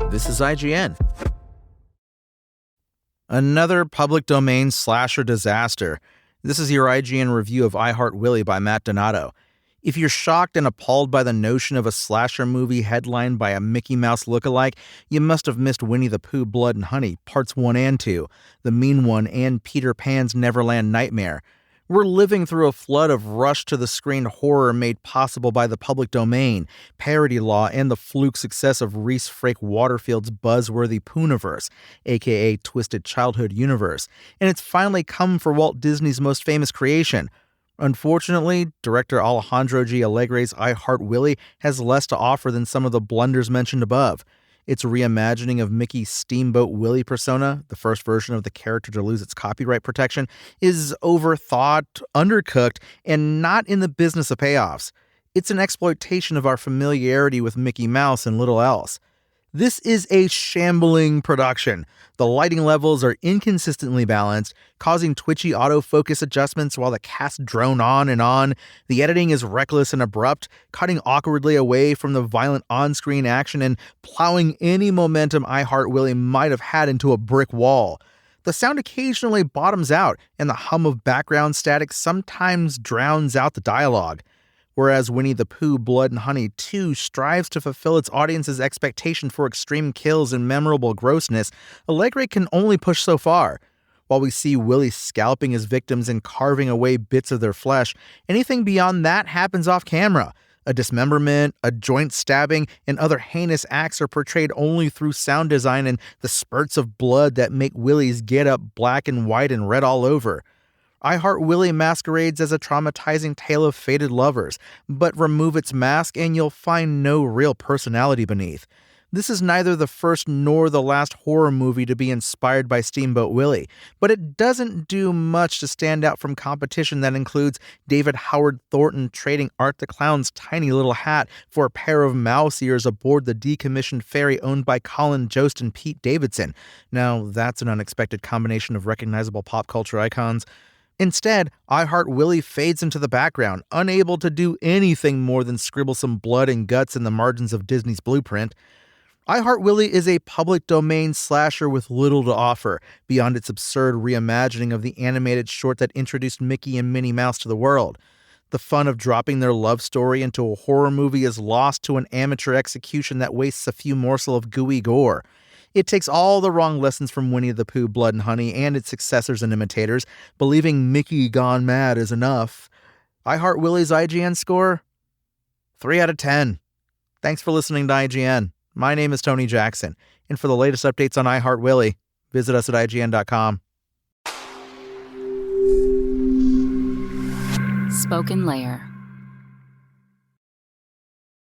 This is IGN. Another public domain slasher disaster. This is your IGN review of I Heart Willie by Matt Donato. If you're shocked and appalled by the notion of a slasher movie headlined by a Mickey Mouse lookalike, you must have missed Winnie the Pooh, Blood and Honey, Parts 1 and 2, The Mean One, and Peter Pan's Neverland Nightmare. We're living through a flood of rush-to-the-screen horror made possible by the public domain, parody law, and the fluke success of Reese Frake Waterfield's buzzworthy Pooniverse, aka Twisted Childhood Universe, and it's finally come for Walt Disney's most famous creation. Unfortunately, director Alejandro G. Alegre's I Heart Willie has less to offer than some of the blunders mentioned above. Its reimagining of Mickey's Steamboat Willie persona, the first version of the character to lose its copyright protection, is overthought, undercooked, and not in the business of payoffs. It's an exploitation of our familiarity with Mickey Mouse and little else. This is a shambling production. The lighting levels are inconsistently balanced, causing twitchy autofocus adjustments while the cast drone on and on. The editing is reckless and abrupt, cutting awkwardly away from the violent on-screen action and plowing any momentum I Heart Willie might have had into a brick wall. The sound occasionally bottoms out, and the hum of background static sometimes drowns out the dialogue. Whereas Winnie the Pooh, Blood and Honey 2 strives to fulfill its audience's expectation for extreme kills and memorable grossness, Alegre can only push so far. While we see Willie scalping his victims and carving away bits of their flesh, anything beyond that happens off camera. A dismemberment, a joint stabbing, and other heinous acts are portrayed only through sound design and the spurts of blood that make Willie's get-up black and white and red all over. I Heart Willie masquerades as a traumatizing tale of fated lovers, but remove its mask and you'll find no real personality beneath. This is neither the first nor the last horror movie to be inspired by Steamboat Willie, but it doesn't do much to stand out from competition that includes David Howard Thornton trading Art the Clown's tiny little hat for a pair of mouse ears aboard the decommissioned ferry owned by Colin Jost and Pete Davidson. Now, that's an unexpected combination of recognizable pop culture icons. Instead, I Heart Willie fades into the background, unable to do anything more than scribble some blood and guts in the margins of Disney's blueprint. I Heart Willie is a public domain slasher with little to offer, beyond its absurd reimagining of the animated short that introduced Mickey and Minnie Mouse to the world. The fun of dropping their love story into a horror movie is lost to an amateur execution that wastes a few morsels of gooey gore. It takes all the wrong lessons from Winnie the Pooh, Blood and Honey and its successors and imitators, believing Mickey gone mad is enough. I Heart Willie's IGN score? 3 out of 10. Thanks for listening to IGN. My name is Tony Jackson, and for the latest updates on I Heart Willie, visit us at IGN.com. Spoken Layer.